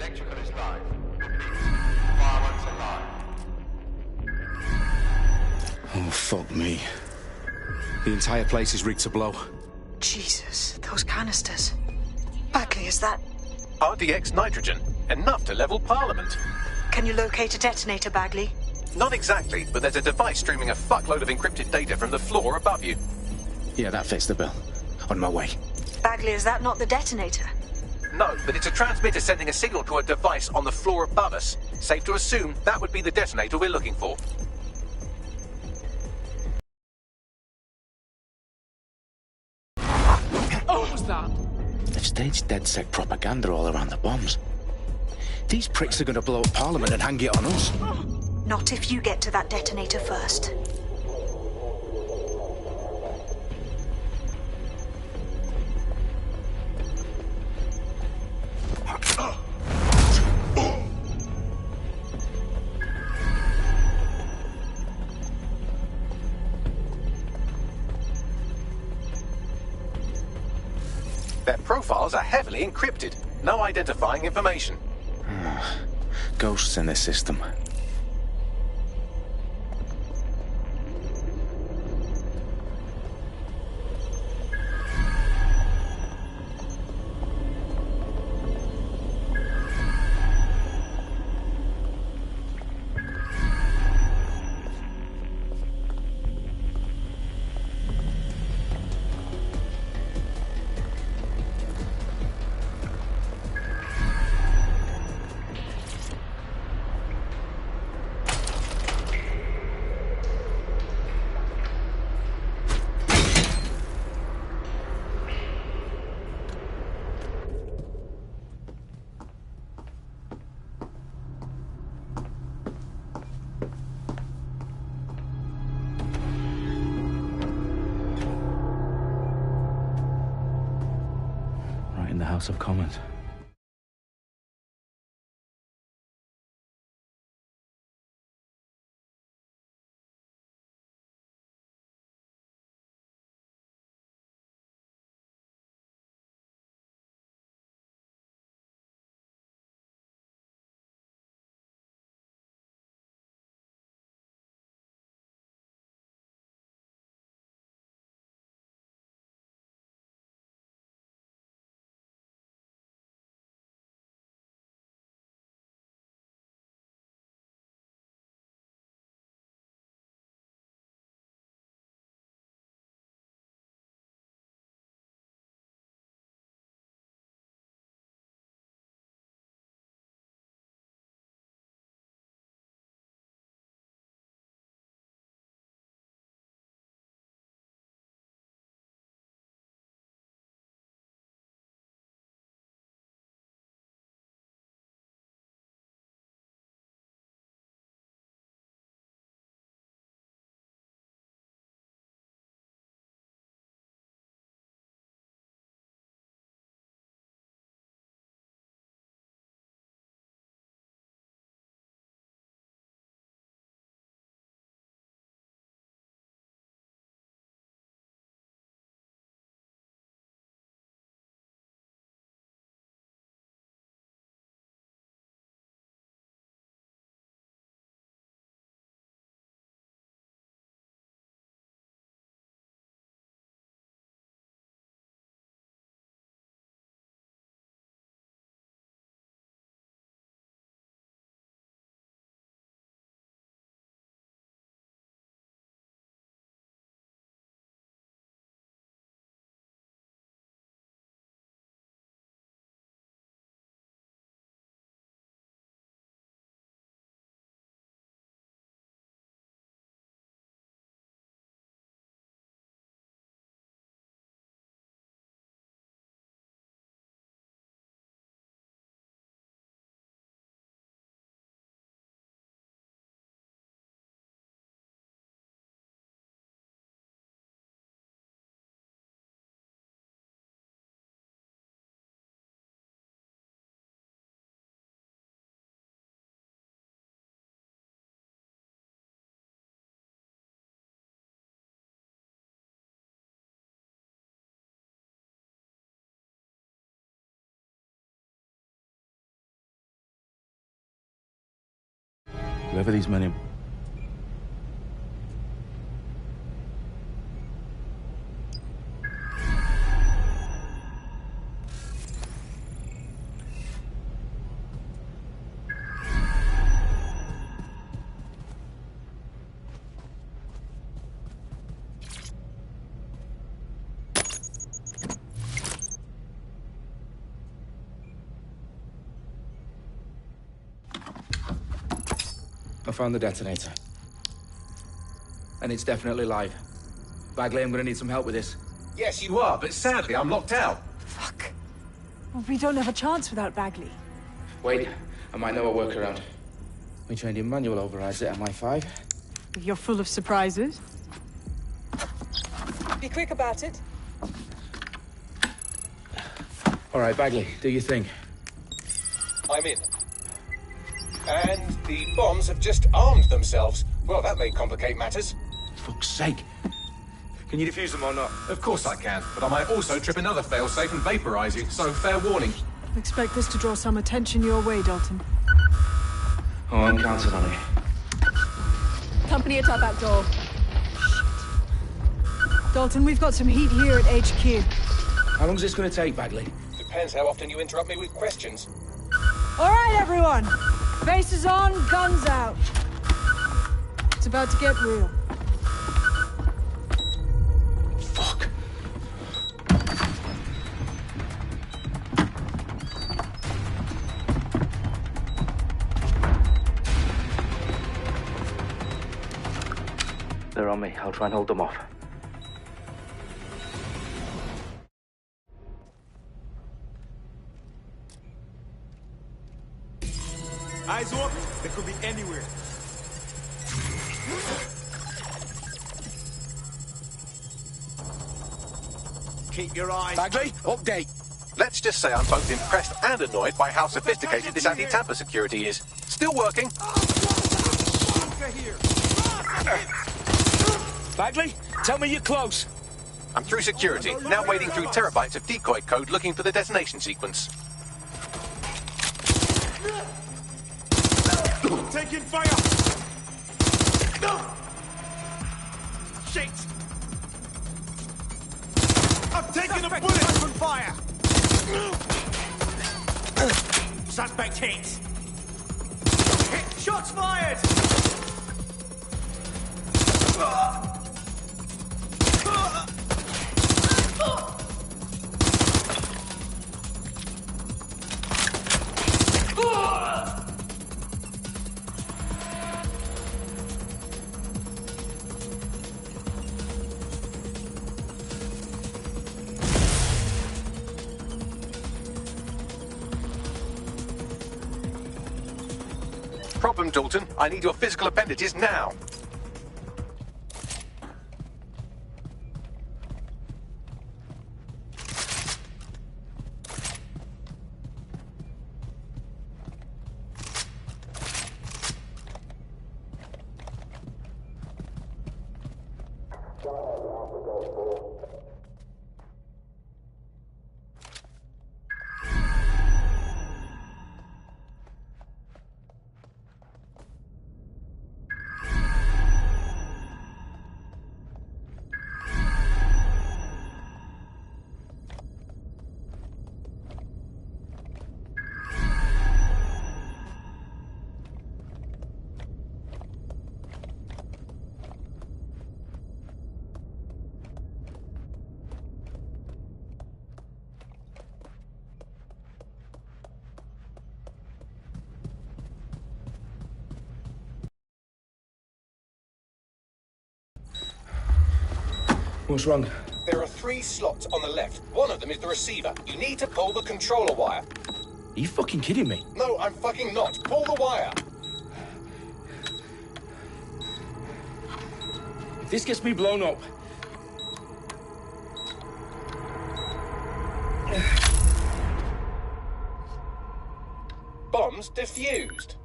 Electrical is live. Repeat. Fireworks are live. Oh, fuck me. The entire place is rigged to blow. Jesus, those canisters. Bagley, is that... RDX nitrogen. Enough to level Parliament. Can you locate a detonator, Bagley? Not exactly, but there's a device streaming a fuckload of encrypted data from the floor above you. Yeah, that fits the bill. On my way. Bagley, is that not the detonator? No, but it's a transmitter sending a signal to a device on the floor above us. Safe to assume that would be the detonator we're looking for. What was that? They've staged DedSec propaganda all around the bombs. These pricks are going to blow up Parliament and hang it on us. Not if you get to that detonator first. Their profiles are heavily encrypted. No identifying information. Ghosts in this system. Right in the House of Commons. Whoever these men in... I found the detonator. And it's definitely live. Bagley, I'm gonna need some help with this. Yes, you are, but sadly, I'm locked out. Fuck. Well, we don't have a chance without Bagley. Wait, I might know a workaround. We trained in manual overrides at MI5. You're full of surprises. Be quick about it. All right, Bagley, do your thing. I'm in. And the bombs have just armed themselves. Well, that may complicate matters. Fuck's sake. Can you defuse them or not? Of course I can, but I might also trip another failsafe and vaporize you, so fair warning. Expect this to draw some attention your way, Dalton. Oh, I'm counting on it. Company at our back door. Shit. Dalton, we've got some heat here at HQ. How long's this gonna take, Bagley? Depends how often you interrupt me with questions. All right, everyone. Faces on, guns out. It's about to get real. Fuck. They're on me. I'll try and hold them off. Eyes open. They could be anywhere. Keep your eyes. Bagley, update. Let's just say I'm both impressed and annoyed by how sophisticated this anti-tamper security is. Still working. Bagley, tell me you're close. I'm through security, now wading through terabytes of decoy code looking for the detonation sequence. Taking fire! No! Shit! I'm taking a bullet from fire! Suspect hit! Shots fired! Problem, Dalton. I need your physical appendages now. What's wrong? There are 3 slots on the left. One of them is the receiver. You need to pull the controller wire. Are you fucking kidding me? No, I'm fucking not. Pull the wire. If this gets me blown up... Bombs defused.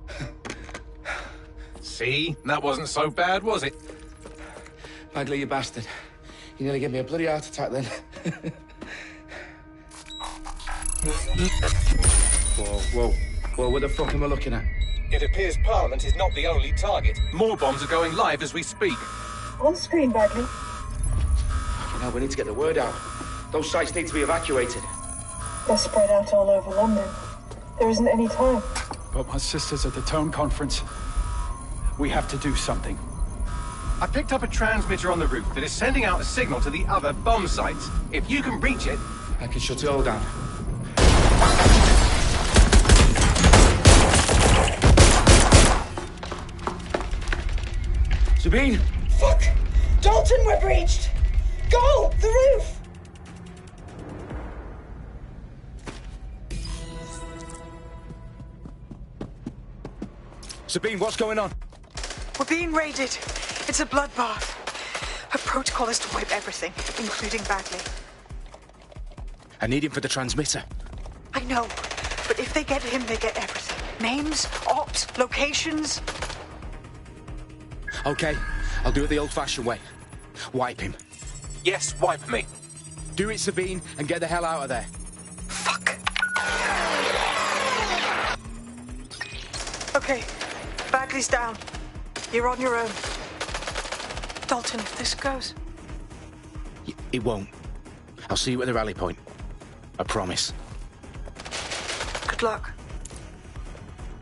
See? That wasn't so bad, was it? Bagley, you bastard. You nearly gave me a bloody heart attack then. Whoa, what the fuck am I looking at? It appears Parliament is not the only target. More bombs are going live as we speak. On screen, Bagley. Now we need to get the word out. Those sites need to be evacuated. They're spread out all over London. There isn't any time. But my sister's at the Tone Conference. We have to do something. I picked up a transmitter on the roof that is sending out a signal to the other bomb sites. If you can reach it... I can shut it all down. Sabine! Fuck! Dalton, we're breached! Go! The roof! Sabine, what's going on? We're being raided. It's a bloodbath. Her protocol is to wipe everything, including Bagley. I need him for the transmitter. I know, but if they get him, they get everything. Names, ops, locations. Okay, I'll do it the old-fashioned way. Wipe him. Yes, wipe me. Do it, Sabine, and get the hell out of there. Fuck. Okay, Bagley's down. You're on your own. Dalton, if this goes... It won't. I'll see you at the rally point. I promise. Good luck.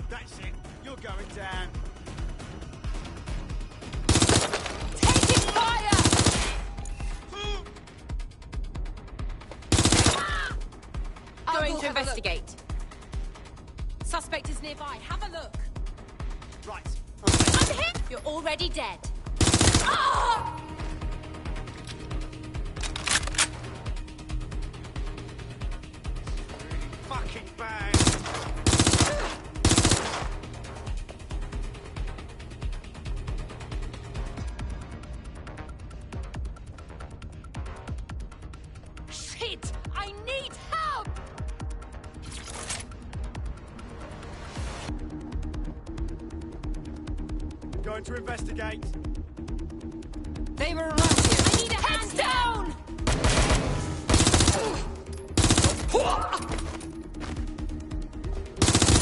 That's it. You're going down. Taking fire! Going to investigate. Suspect is nearby. Have a look. Right. I'm hit! You're already dead. Ah! Fucking bang. Shit! I need help! Going to investigate. They were around here. I need a hand down!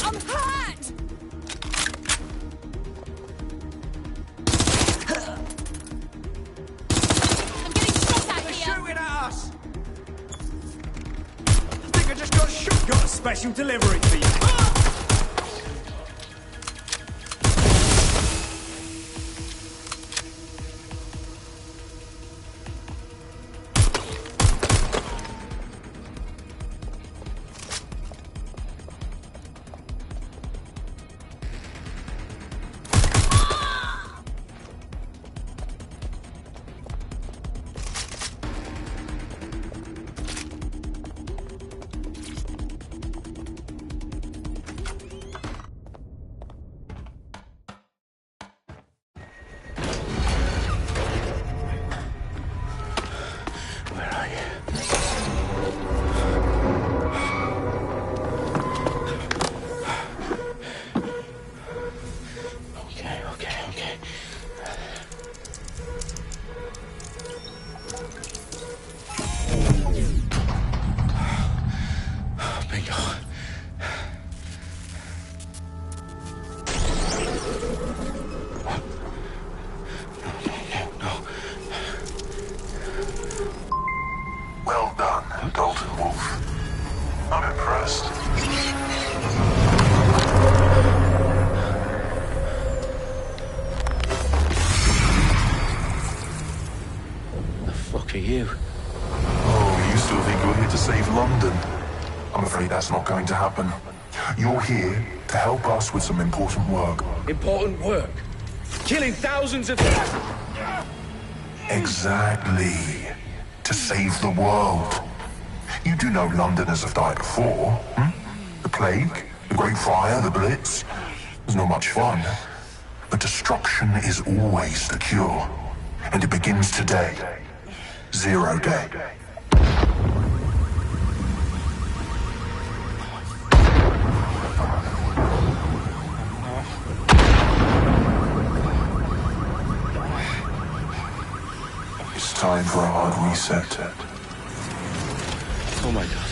I'm hurt! I'm getting shot at They're here! shooting at us. I think I just got shot. Got a special delivery for you. Well done, Dalton Wolf. I'm impressed. The fuck are you? Oh, you still think you're here to save London? I'm afraid that's not going to happen. You're here to help us with some important work. Important work. Killing thousands of... Exactly. To save the world. You do know Londoners have died before, hmm? The Plague, the Great Fire, the Blitz. It's not much fun. But destruction is always the cure. And it begins today. Zero Day. It's time for a hard reset. Oh my god.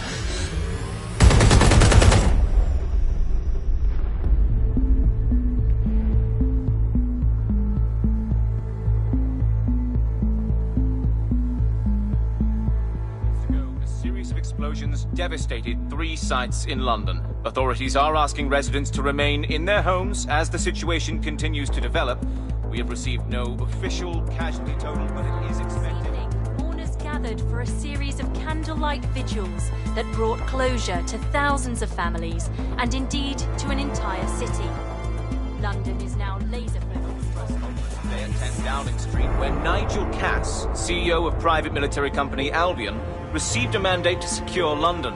devastated 3 sites in London. Authorities are asking residents to remain in their homes as the situation continues to develop. We have received no official casualty total, but it is expected. Mourners gathered for a series of candlelight vigils that brought closure to thousands of families and indeed to an entire city. London is now laser-focused. Today at 10 Downing Street, where Nigel Cass, CEO of private military company Albion, received a mandate to secure London.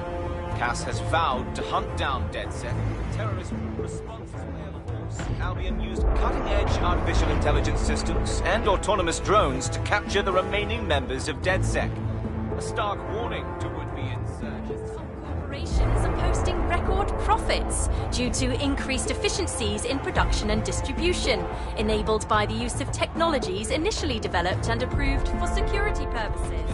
Cass has vowed to hunt down DedSec, the terrorist response force. Albion used cutting-edge artificial intelligence systems and autonomous drones to capture the remaining members of DedSec. A stark warning to would-be insurgents. Corporations are posting record profits due to increased efficiencies in production and distribution, enabled by the use of technologies initially developed and approved for security purposes.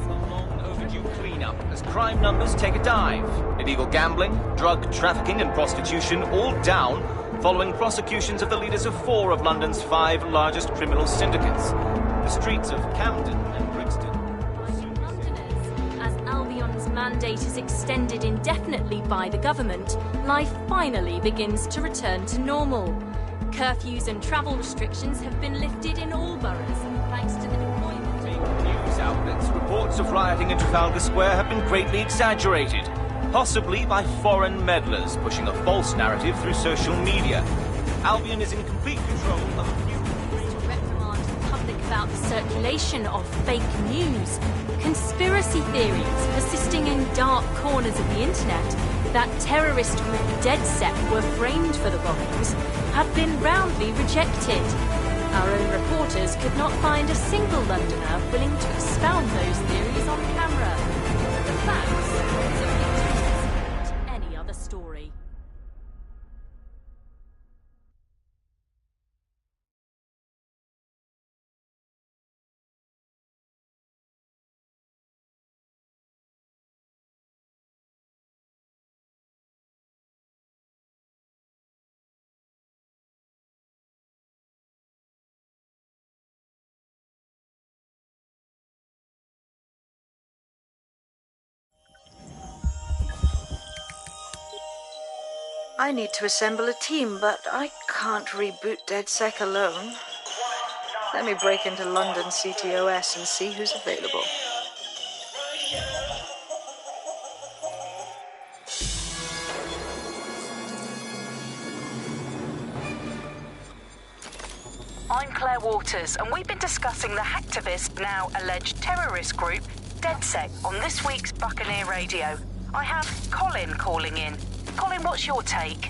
Overdue cleanup as crime numbers take a dive. Illegal gambling, drug trafficking and prostitution all down following prosecutions of the leaders of 4 of London's 5 largest criminal syndicates. The streets of Camden and Brixton. As Albion's mandate is extended indefinitely by the government, life finally begins to return to normal. Curfews and travel restrictions have been lifted in all boroughs, thanks to the deployment of news outlets. Reports of rioting in Trafalgar Square have been greatly exaggerated, possibly by foreign meddlers pushing a false narrative through social media. Albion is in complete control of a few... To reprimand the public about the circulation of fake news, conspiracy theories persisting in dark corners of the internet that terrorist group DedSec were framed for the bombings have been roundly rejected. Our own reporters could not find a single Londoner willing to expound those theories on camera. The facts simply don't support any other story. I need to assemble a team, but I can't reboot DedSec alone. Let me break into London CTOS and see who's available. I'm Claire Waters, and we've been discussing the hacktivist, now alleged terrorist group, DedSec, on this week's Buccaneer Radio. I have Colin calling in. Colin, what's your take?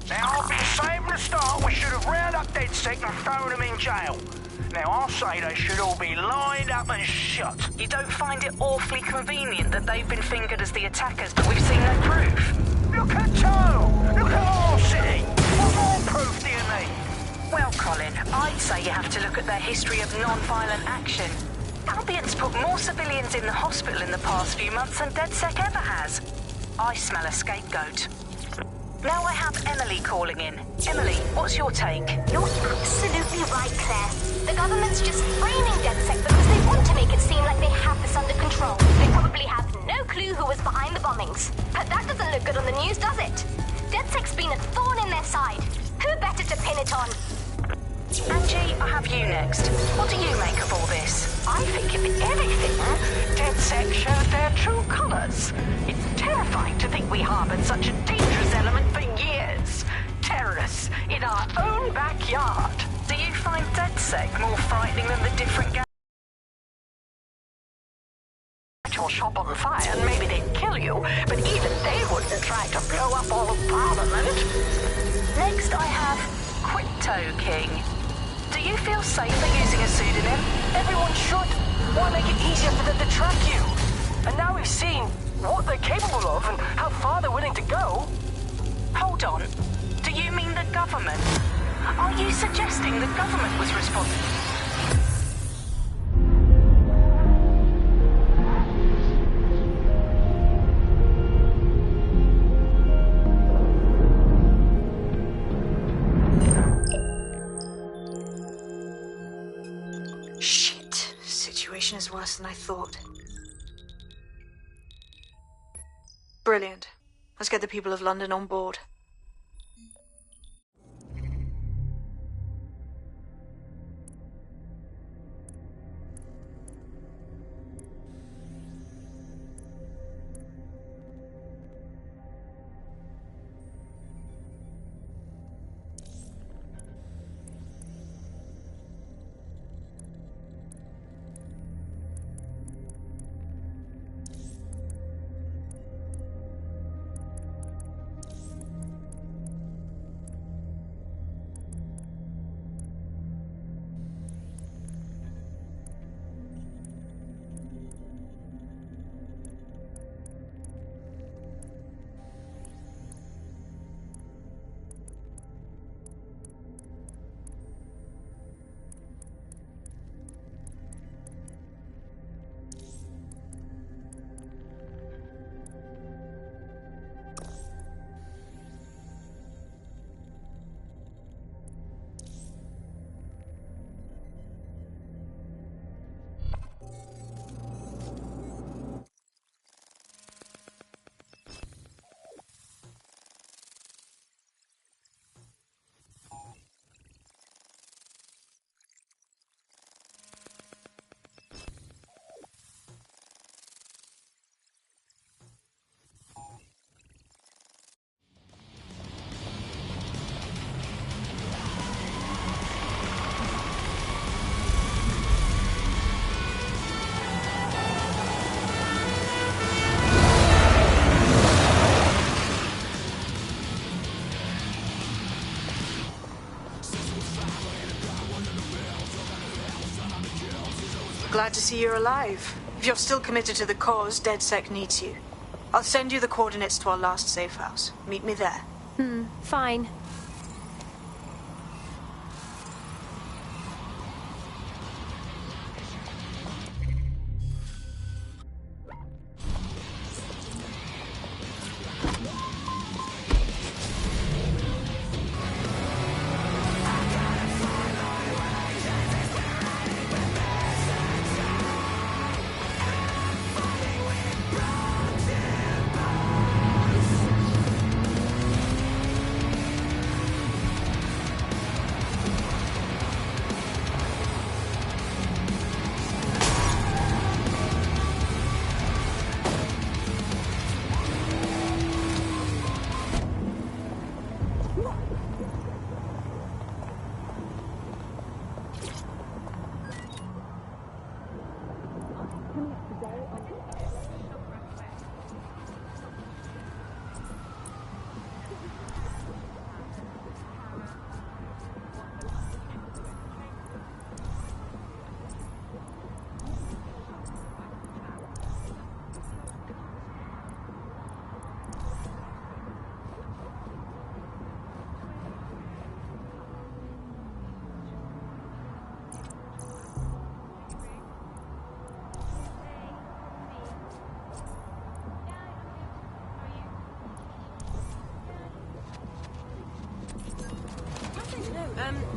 Now, I've been saying from the start we should have rounded up DedSec and thrown them in jail. Now, I'll say they should all be lined up and shot. You don't find it awfully convenient that they've been fingered as the attackers, but we've seen no proof? Look at Toe! Look at our city! What more proof do you need? Well, Colin, I'd say you have to look at their history of non-violent action. Albion's put more civilians in the hospital in the past few months than DedSec ever has. I smell a scapegoat. Now I have Emily calling in. Emily, what's your take? You're absolutely right, Claire. The government's just framing DedSec because they want to make it seem like they have this under control. They probably have no clue who was behind the bombings. But that doesn't look good on the news, does it? DedSec's been a thorn in their side. Who better to pin it on? Angie, I have you next. What do you make of all this? I think if anything, DedSec shows their true colours. It's terrifying to think we harboured such a dangerous element for years. Terrorists in our own backyard. Do you find DedSec more frightening than the different gangs? Your shop on fire and maybe they'd kill you, but even they wouldn't try to blow up all of Parliament. Next I have Crypto King. Do you feel safer using a pseudonym? Everyone should. Why make it easier for them to track you? And now we've seen what they're capable of and how far they're willing to go. Hold on. Do you mean the government? Are you suggesting the government was responsible? Is worse than I thought. Brilliant. Let's get the people of London on board. Glad to see you're alive. If you're still committed to the cause, DedSec needs you. I'll send you the coordinates to our last safe house. Meet me there. Fine.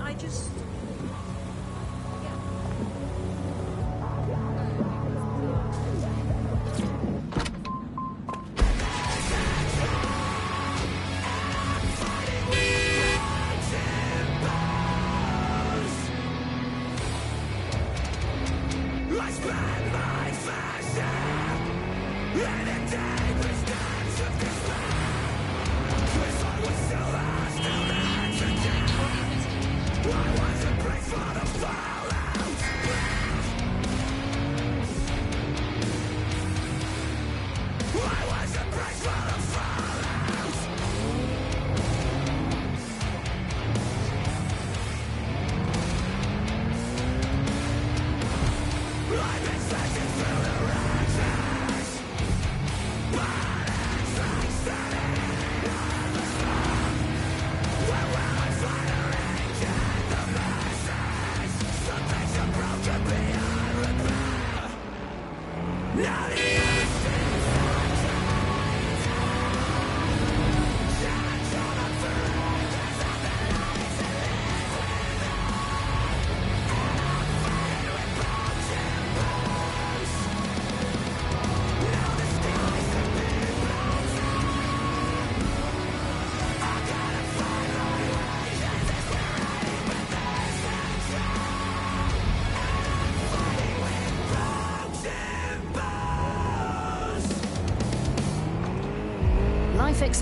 I just... I was a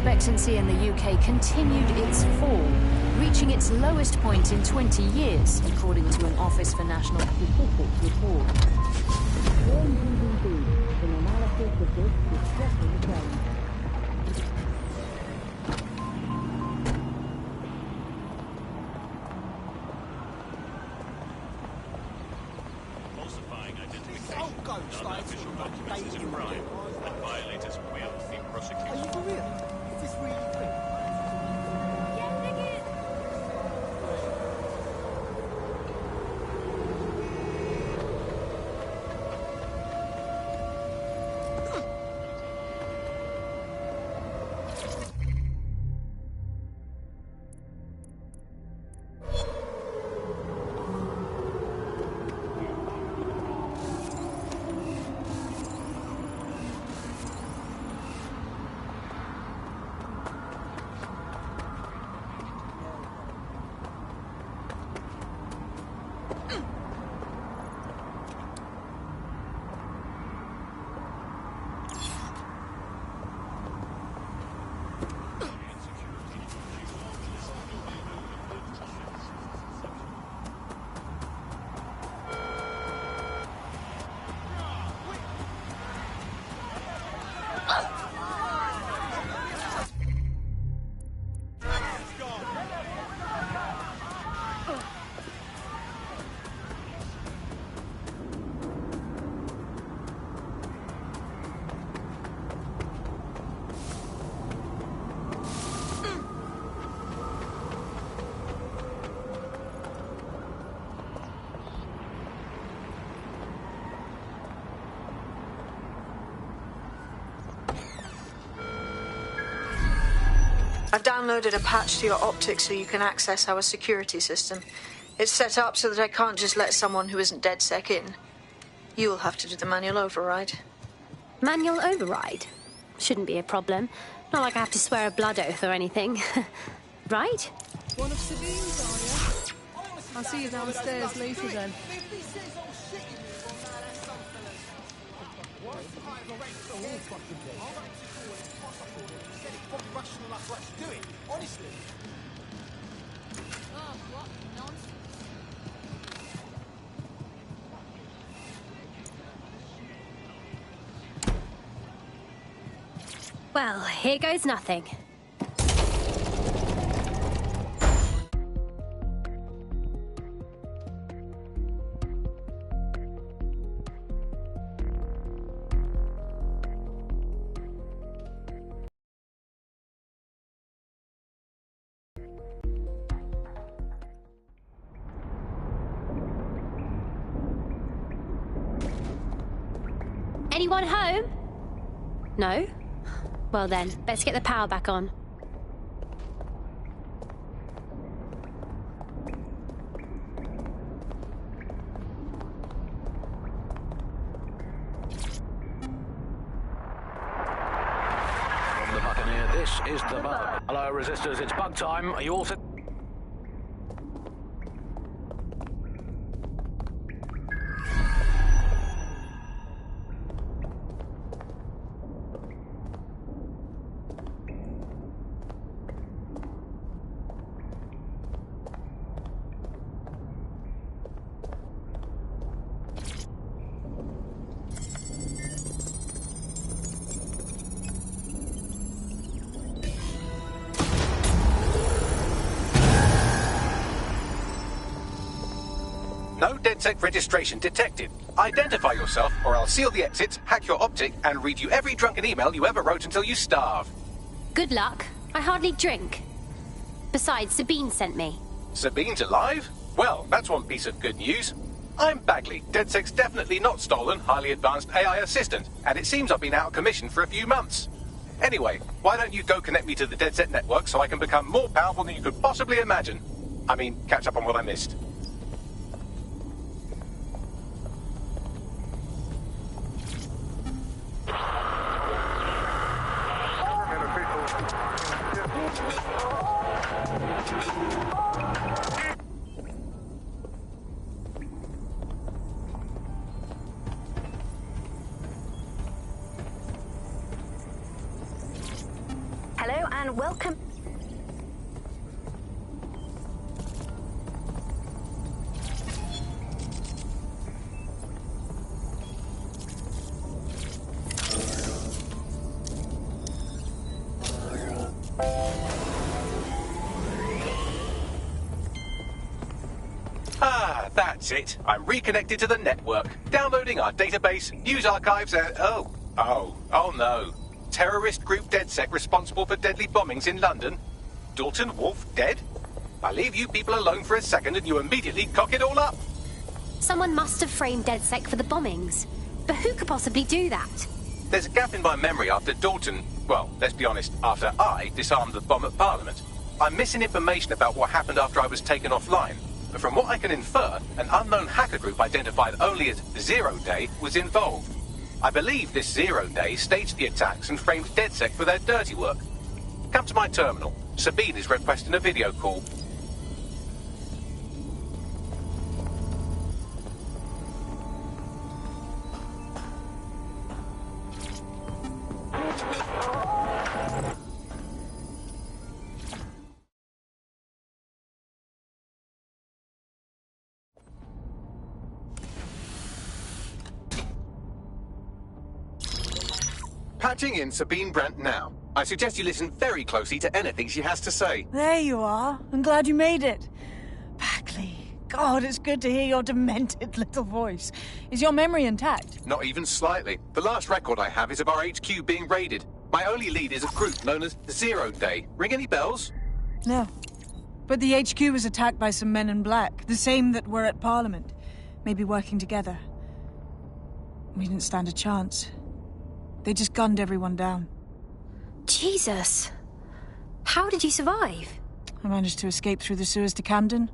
expectancy in the UK continued its fall, reaching its lowest point in 20 years, according to an Office for National Statistics report. An analysis of this is stressing the trend. I've downloaded a patch to your optics so you can access our security system. It's set up so that I can't just let someone who isn't DedSec in. You'll have to do the manual override. Manual override? Shouldn't be a problem. Not like I have to swear a blood oath or anything. Right? One of Sabine's, are you? I'll see you downstairs later then. Well, here goes nothing. Anyone home? No? Well then, let's get the power back on. The Buccaneer, this is the Bug. Hello, Resistors, it's bug time. Are you all set? No DedSec registration detected. Identify yourself, or I'll seal the exits, hack your optic, and read you every drunken email you ever wrote until you starve. Good luck. I hardly drink. Besides, Sabine sent me. Sabine's alive? Well, that's one piece of good news. I'm Bagley, DedSec's definitely not stolen, highly advanced AI assistant, and it seems I've been out of commission for a few months. Anyway, why don't you go connect me to the DedSec network so I can become more powerful than you could possibly imagine? I mean, catch up on what I missed. Welcome. Ah, that's it. I'm reconnected to the network, downloading our database, news archives, and... Oh no. Terrorist group DedSec responsible for deadly bombings in London. Dalton Wolf dead? I leave you people alone for a second and you immediately cock it all up. Someone must have framed DedSec for the bombings. But who could possibly do that? There's a gap in my memory after Dalton... Well, let's be honest, after I disarmed the bomb at Parliament. I'm missing information about what happened after I was taken offline. But from what I can infer, an unknown hacker group identified only as Zero Day was involved. I believe this Zero Day staged the attacks and framed DedSec for their dirty work. Come to my terminal. Sabine is requesting a video call. Patching in Sabine Brandt now. I suggest you listen very closely to anything she has to say. There you are. I'm glad you made it. Bagley, God, it's good to hear your demented little voice. Is your memory intact? Not even slightly. The last record I have is of our HQ being raided. My only lead is a group known as Zero Day. Ring any bells? No. But the HQ was attacked by some men in black, the same that were at Parliament. Maybe working together. We didn't stand a chance. They just gunned everyone down. Jesus. How did you survive? I managed to escape through the sewers to Camden.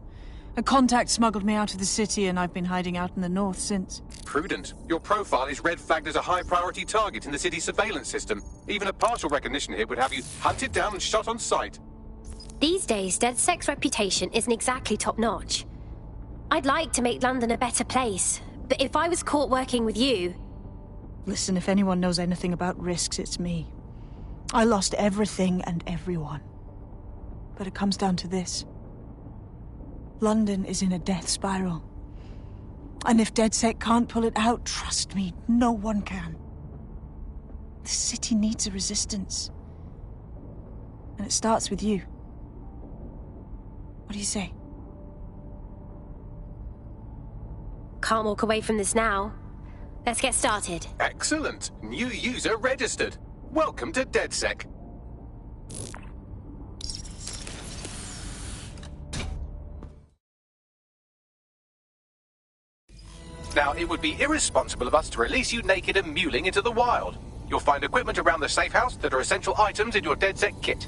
A contact smuggled me out of the city, and I've been hiding out in the north since. Prudent. Your profile is red flagged as a high-priority target in the city's surveillance system. Even a partial recognition hit would have you hunted down and shot on sight. These days, DedSec's reputation isn't exactly top-notch. I'd like to make London a better place, but if I was caught working with you... Listen, if anyone knows anything about risks, it's me. I lost everything and everyone. But it comes down to this. London is in a death spiral. And if DedSec can't pull it out, trust me, no one can. The city needs a resistance. And it starts with you. What do you say? Can't walk away from this now. Let's get started. Excellent. New user registered. Welcome to DedSec. Now, it would be irresponsible of us to release you naked and mewling into the wild. You'll find equipment around the safe house that are essential items in your DedSec kit.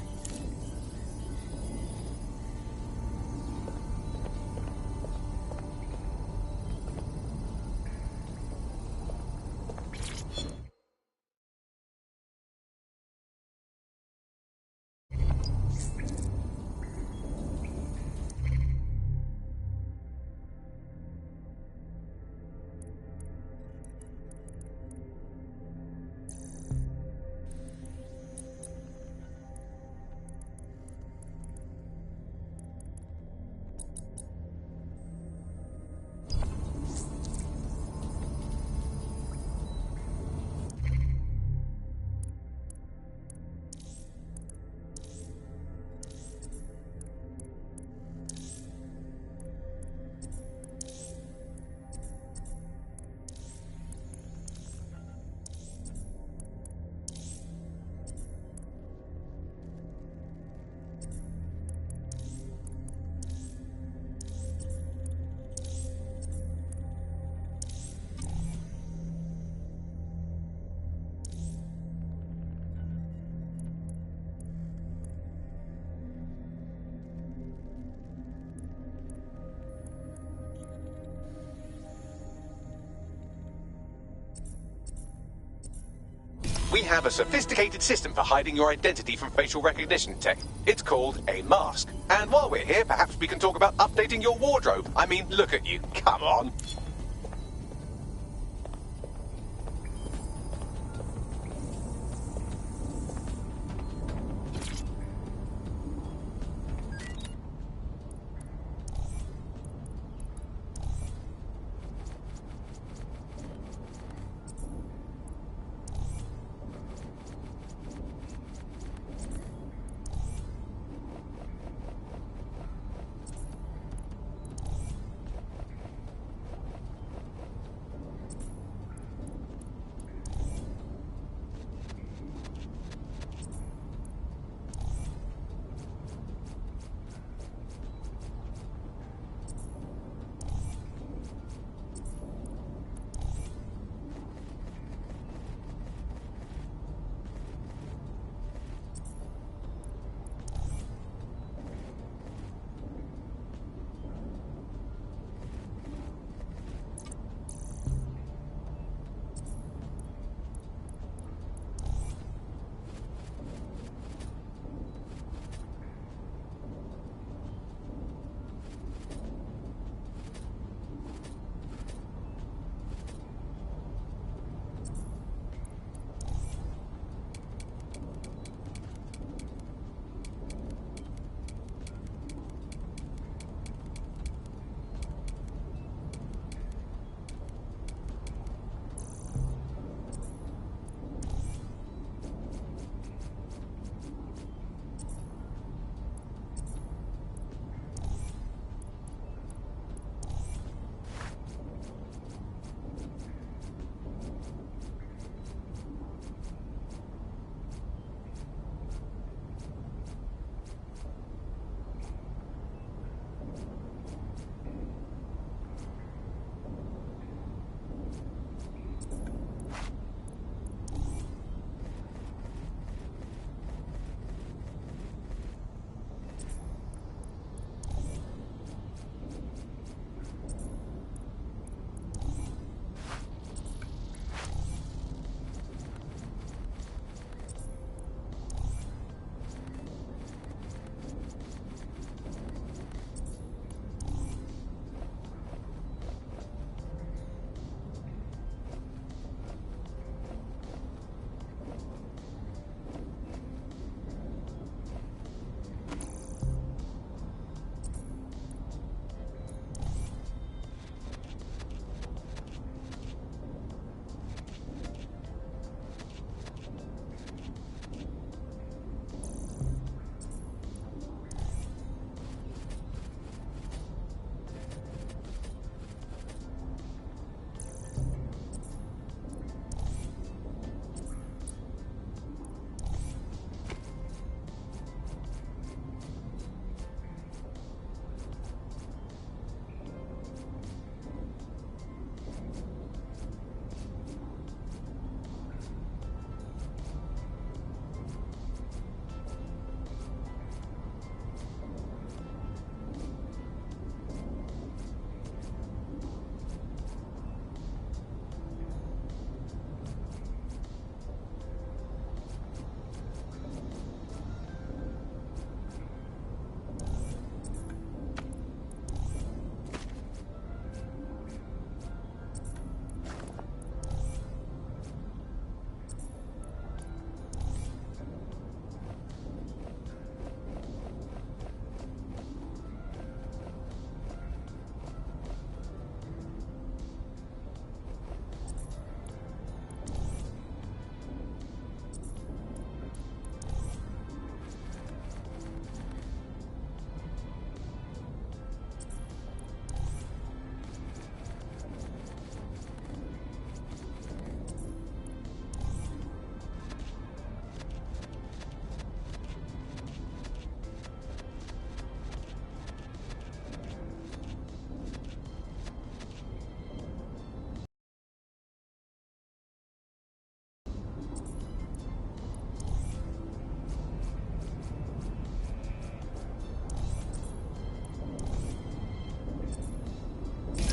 We have a sophisticated system for hiding your identity from facial recognition tech. It's called a mask. And while we're here, perhaps we can talk about updating your wardrobe. I mean, look at you. Come on.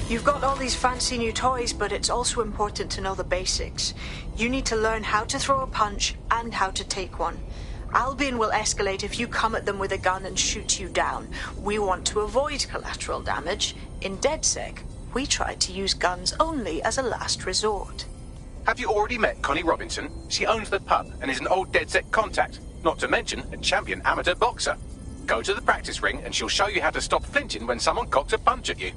You've got all these fancy new toys, but it's also important to know the basics. You need to learn how to throw a punch and how to take one. Albion will escalate if you come at them with a gun and shoot you down. We want to avoid collateral damage. In DedSec, we try to use guns only as a last resort. Have you already met Connie Robinson? She owns the pub and is an old DedSec contact, not to mention a champion amateur boxer. Go to the practice ring and she'll show you how to stop flinching when someone cocks a punch at you.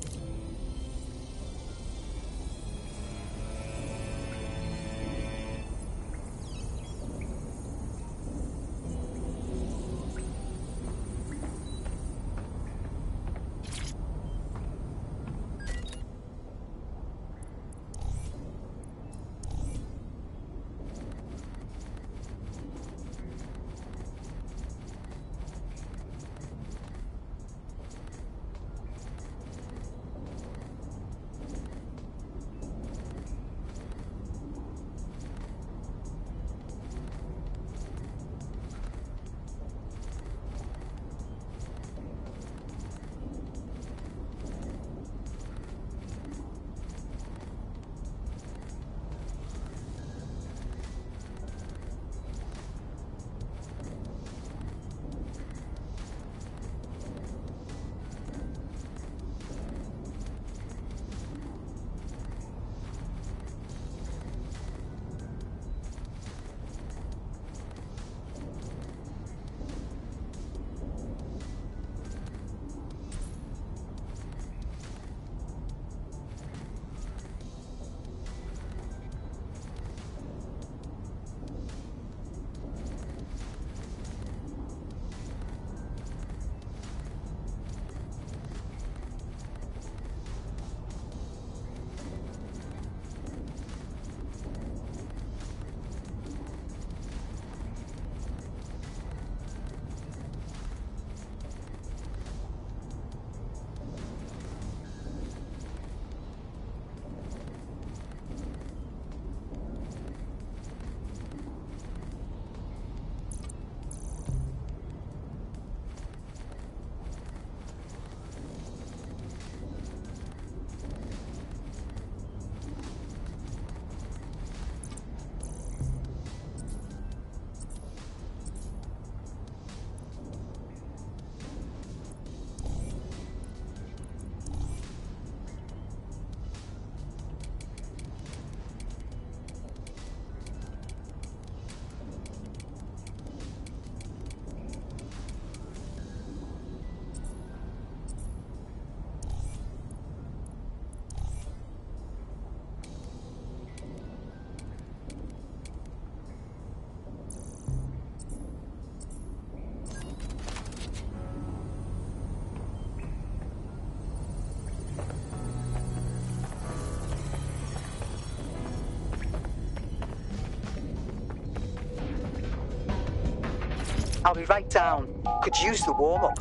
I'll be right down. Could use the warm-up.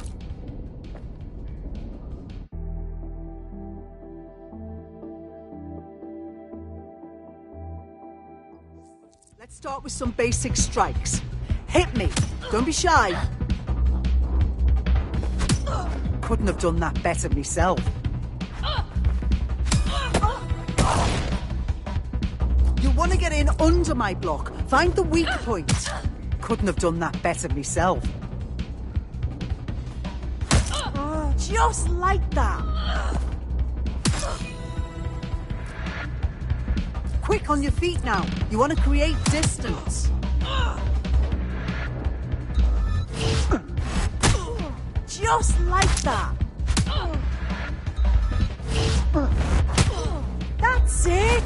Let's start with some basic strikes. Hit me. Don't be shy. Couldn't have done that better myself. You want to get in under my block. Find the weak point. Couldn't have done that better myself. Just like that. Quick on your feet now. You want to create distance. Just like that. That's it.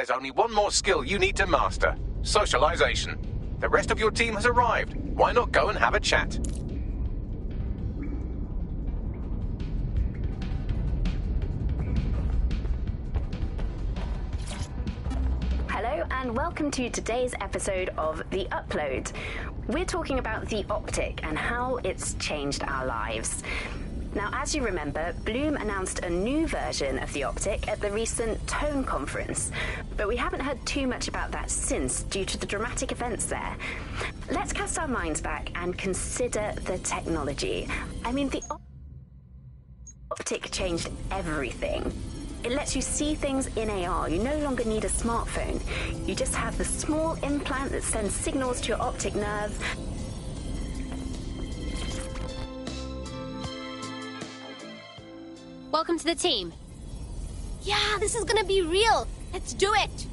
there's only one more skill you need to master. Socialization. The rest of your team has arrived. Why not go and have a chat? Hello and welcome to today's episode of The Upload. We're talking about the Optic and how it's changed our lives. Now, as you remember, Bloom announced a new version of the Optic at the recent Tone conference, but we haven't heard too much about that since due to the dramatic events there. Let's cast our minds back and consider the technology. I mean, the Optic changed everything. It lets you see things in AR. You no longer need a smartphone. You just have the small implant that sends signals to your optic nerve. Welcome to the team. Yeah, this is gonna be real. Let's do it.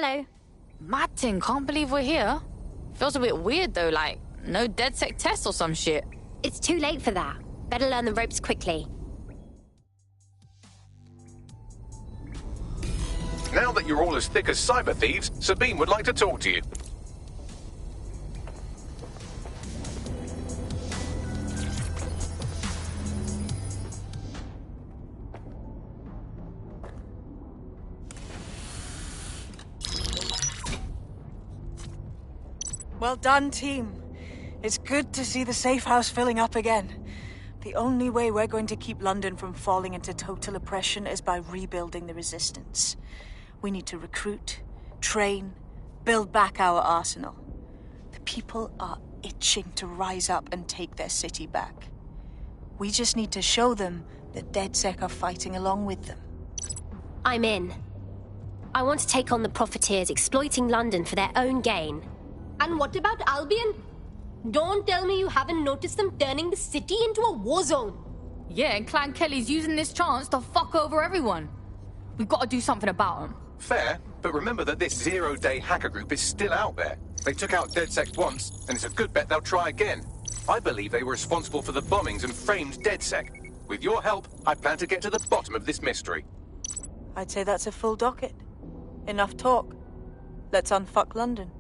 Hello. Martin, can't believe we're here. Feels a bit weird though, like no DedSec test or some shit. It's too late for that. Better learn the ropes quickly. Now that you're all as thick as cyber thieves, Sabine would like to talk to you. Well done, team. It's good to see the safe house filling up again. The only way we're going to keep London from falling into total oppression is by rebuilding the resistance. We need to recruit, train, build back our arsenal. The people are itching to rise up and take their city back. We just need to show them that DedSec are fighting along with them. I'm in. I want to take on the Profiteers, exploiting London for their own gain. And what about Albion? Don't tell me you haven't noticed them turning the city into a war zone. Yeah, and Clan Kelly's using this chance to fuck over everyone. We've got to do something about them. Fair, but remember that this zero-day hacker group is still out there. They took out DedSec once, and it's a good bet they'll try again. I believe they were responsible for the bombings and framed DedSec. With your help, I plan to get to the bottom of this mystery. I'd say that's a full docket. Enough talk. Let's unfuck London.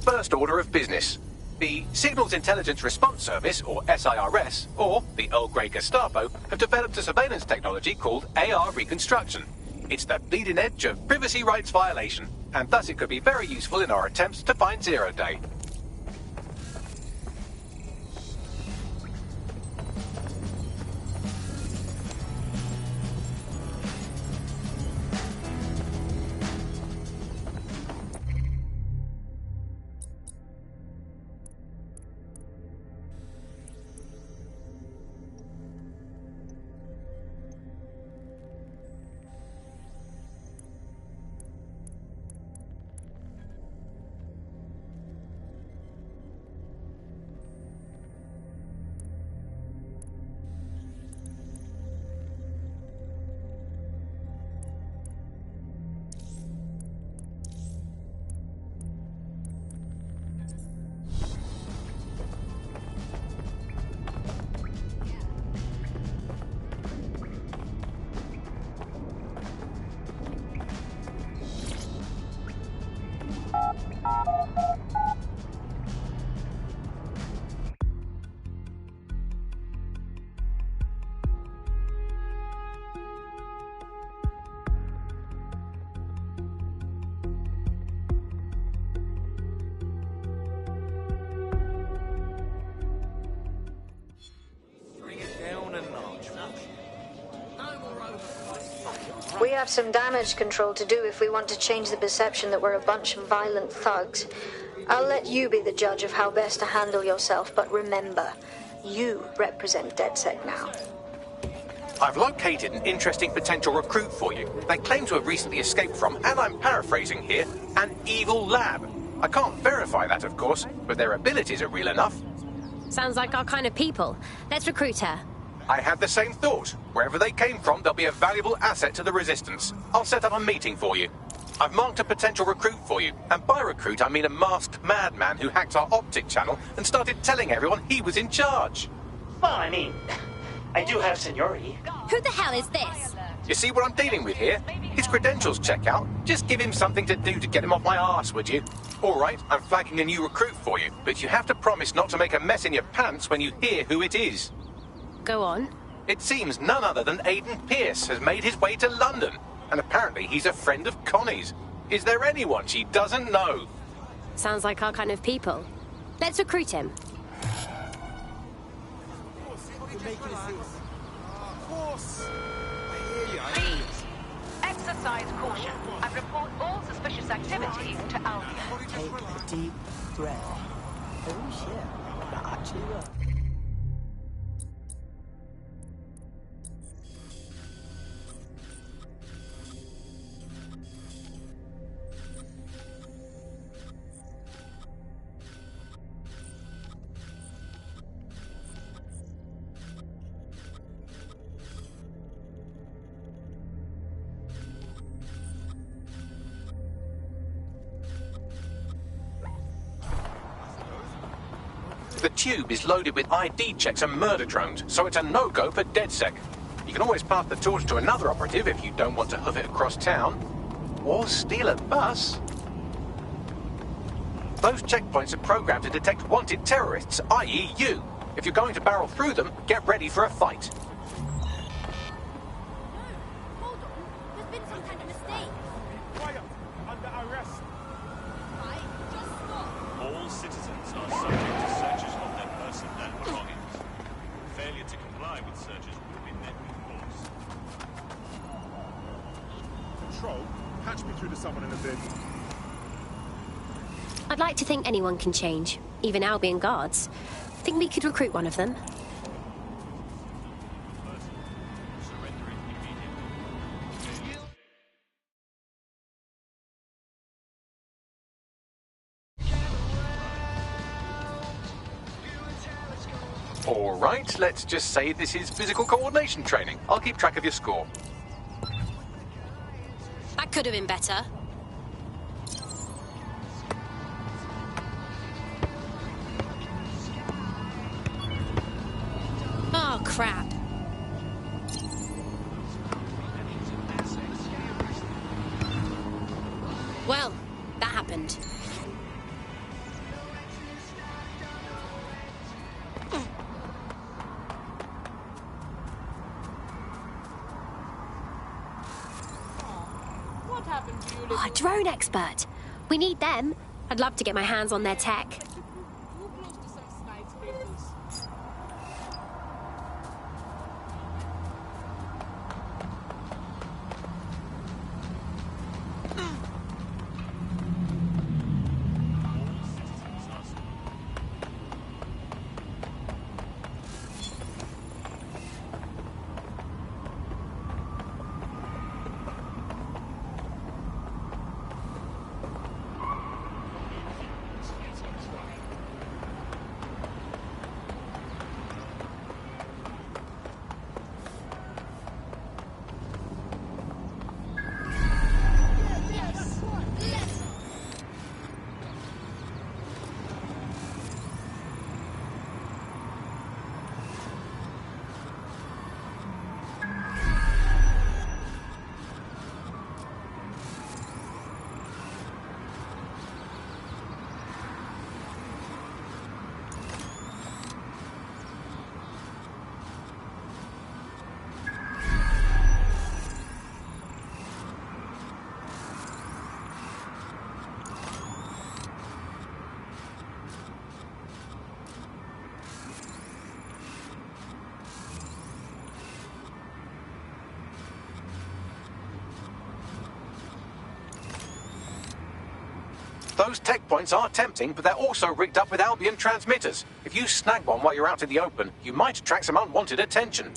First order of business. The Signals Intelligence Response Service, or SIRS, or the Earl Grey Gestapo, have developed a surveillance technology called AR Reconstruction. It's the bleeding edge of privacy rights violation, and thus it could be very useful in our attempts to find Zero Day. have some damage control to do if we want to change the perception that we're a bunch of violent thugs. I'll let you be the judge of how best to handle yourself, but remember, you represent DedSec now. I've located an interesting potential recruit for you. They claim to have recently escaped from, and I'm paraphrasing here, an evil lab. I can't verify that, of course, but their abilities are real enough. Sounds like our kind of people. Let's recruit her. I had the same thought. Wherever they came from, they'll be a valuable asset to the Resistance. I'll set up a meeting for you. I've marked a potential recruit for you, and by recruit I mean a masked madman who hacked our optic channel and started telling everyone he was in charge. Well, I mean, I do have seniority. Who the hell is this? You see what I'm dealing with here? His credentials check out. Just give him something to do to get him off my arse, would you? All right, I'm flagging a new recruit for you, but you have to promise not to make a mess in your pants when you hear who it is. Go on. It seems none other than Aiden Pierce has made his way to London, and apparently he's a friend of Connie's. Is there anyone she doesn't know? Sounds like our kind of people. Let's recruit him. Please, exercise caution and report all suspicious activity to Albion. Take a deep breath. Oh shit, that actually worked. The tube is loaded with ID checks and murder drones, so it's a no-go for DedSec. You can always pass the torch to another operative if you don't want to hoof it across town. Or steal a bus. Those checkpoints are programmed to detect wanted terrorists, i.e. you. If you're going to barrel through them, get ready for a fight. Hold on. There's been some kind of mistake. Quiet. Under arrest. Right, just stop. All citizens are subject to searches of their person and belongings. Failure to comply with searches will be met with force. Control, patch me through to someone in the bin. I'd like to think anyone can change, even Albion guards. Think we could recruit one of them? All right, let's just say this is physical coordination training. I'll keep track of your score. That could have been better. Oh, crap. Well, that happened. What happened to you, Oh, drone expert. We need them. I'd love to get my hands on their tech. too close to some skyscrapers? Those tech points are tempting, but they're also rigged up with Albion transmitters. If you snag one while you're out in the open, you might attract some unwanted attention.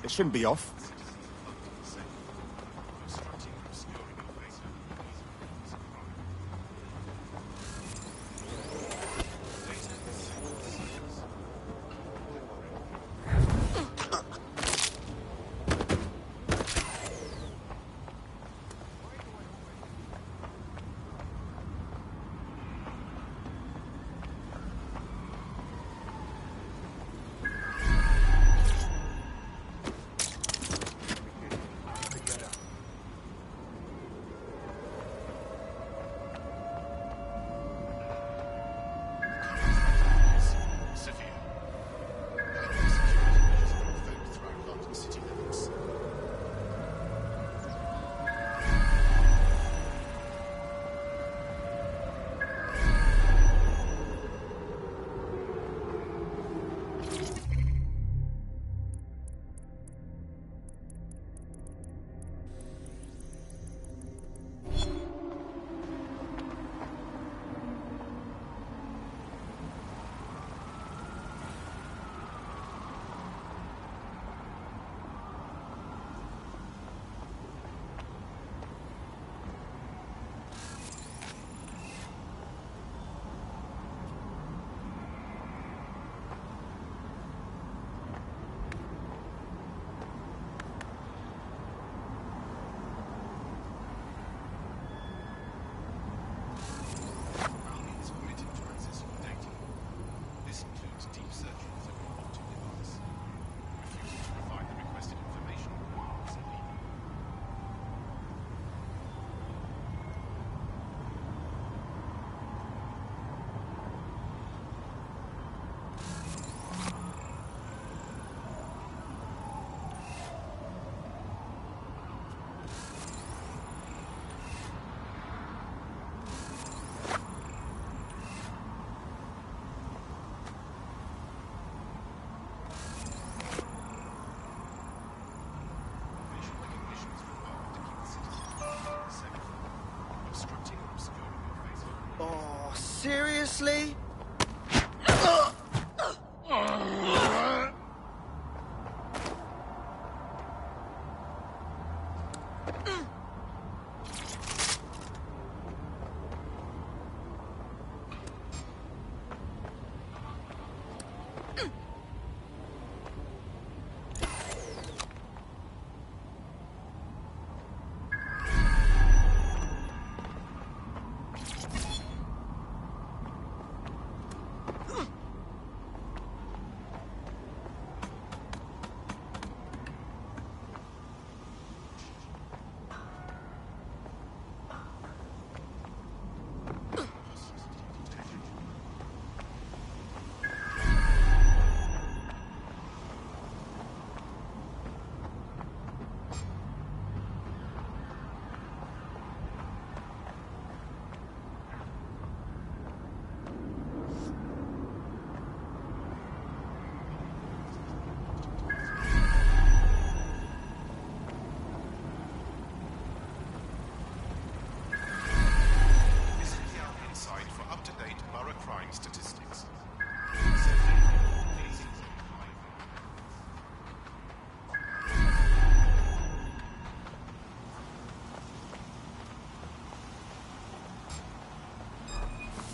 It shouldn't be off. Seriously?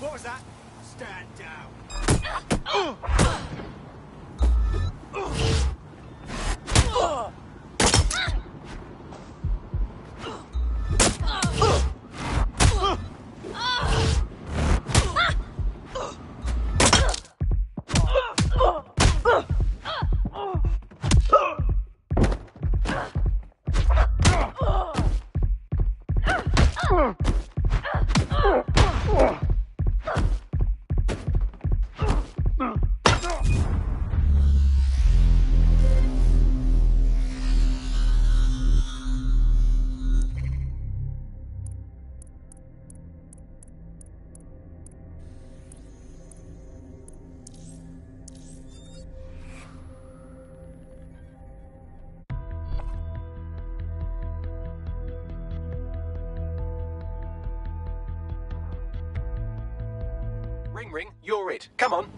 What was that? Stand down. Ring ring, you're it. Come on.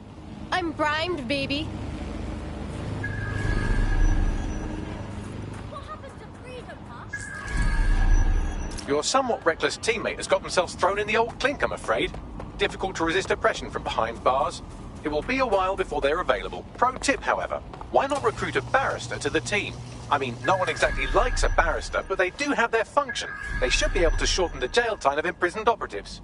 I'm primed, baby. Your somewhat reckless teammate has got themselves thrown in the old clink, I'm afraid. Difficult to resist oppression from behind bars. It will be a while before they're available. Pro tip, however, why not recruit a barrister to the team? I mean, no one exactly likes a barrister, but they do have their function. They should be able to shorten the jail time of imprisoned operatives.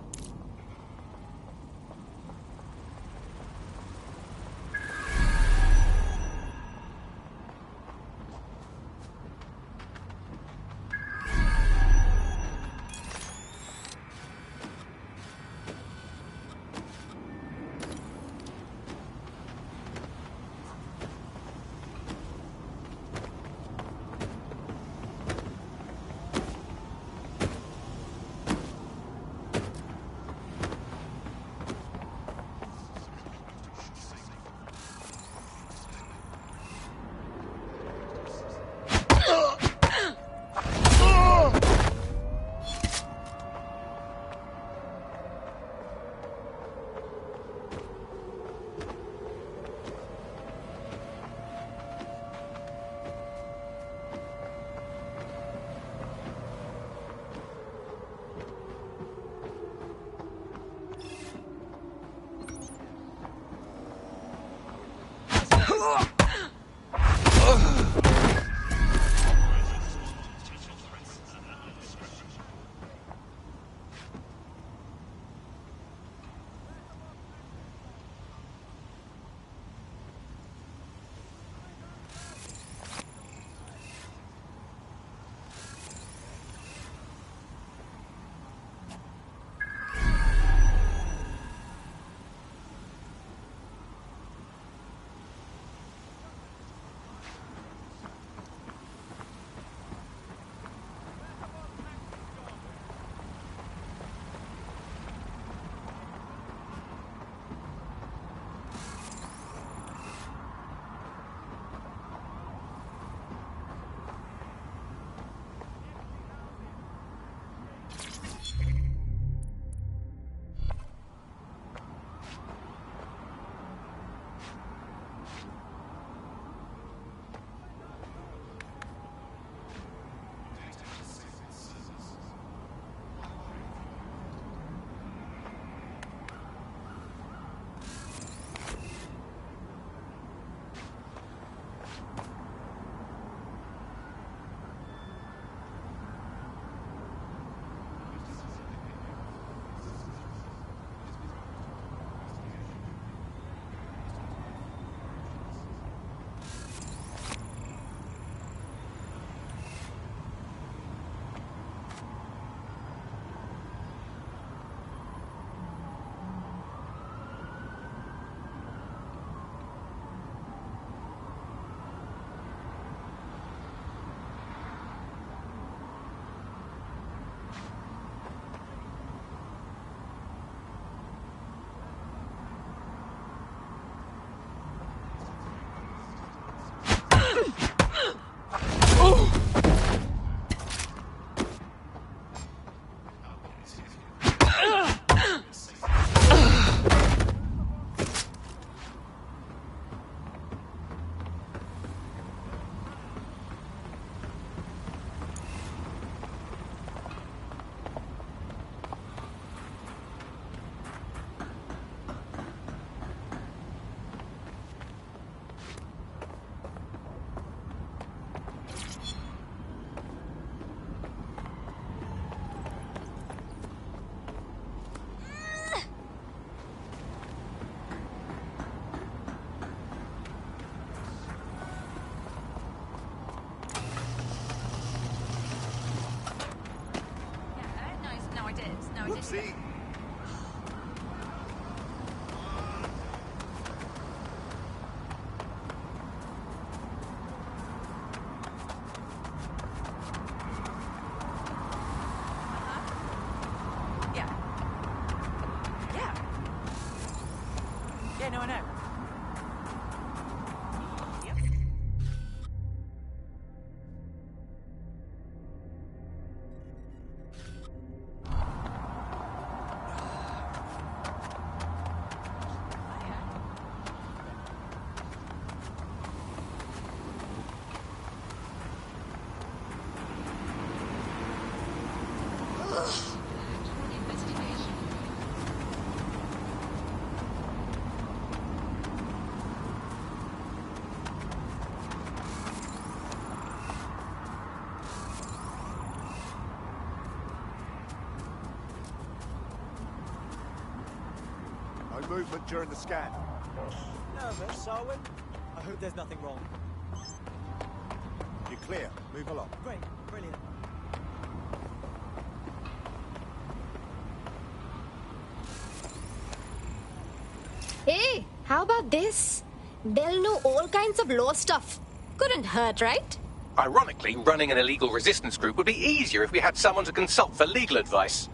movement during the scan. Nervous, Sarwin? I hope there's nothing wrong. You're clear. Move along. Great. Brilliant. Hey, how about this? They'll know all kinds of law stuff. Couldn't hurt, right? Ironically, running an illegal resistance group would be easier if we had someone to consult for legal advice.